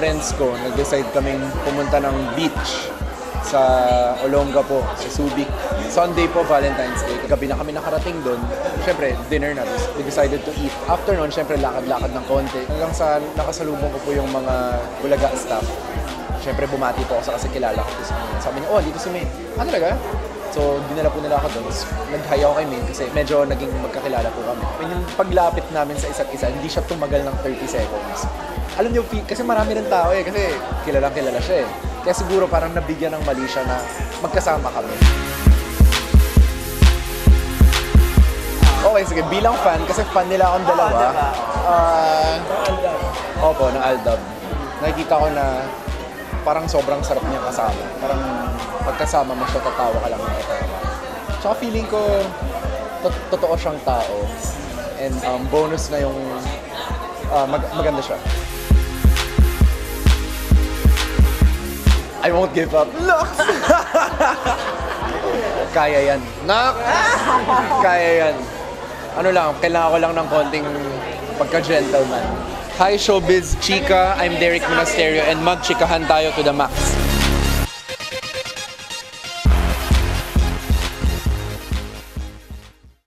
friends ko, nag-decide kaming pumunta ng beach sa Olongapo, sa Subic. Sunday po, Valentine's Day. Kagabi na kami nakarating doon. Siyempre, dinner na. We decided to eat. After noon, siyempre, lakad-lakad ng konti. Hanggang sa nakasalubong ko po yung mga Bulaga staff. Siyempre, bumati po ako sa kasi kilala ko. Sabi niya, oh, dito si May. Ah, talaga? So, dinala po nila ako doon. Nag-hi ako kay May kasi medyo naging magkakilala po kami. And yung paglapit namin sa isa't isa, hindi siya tumagal ng 30 seconds. Alam niyo, kasi marami rin tao eh. Kasi kilala siya eh. Kaya siguro parang nabigyan ng mali siya na magkasama kami. Okay, sige. Bilang fan, kasi fan nila akong dalawa. Opo, ng Aldab. Nakikita ko na parang sobrang sarap niya kasama. Parang pagkasama mo siya, tatawa ka lang ng tatawa. Tsaka feeling ko, totoo siyang tao. And bonus na yung maganda siya. I won't give up. Look! Kaya yan. Kaya yan. Ano lang, kailangan ko lang ng konting pagka-gentleman. Hi Showbiz Chika, I'm Derek Monasterio and mag-chikahan tayo to the max.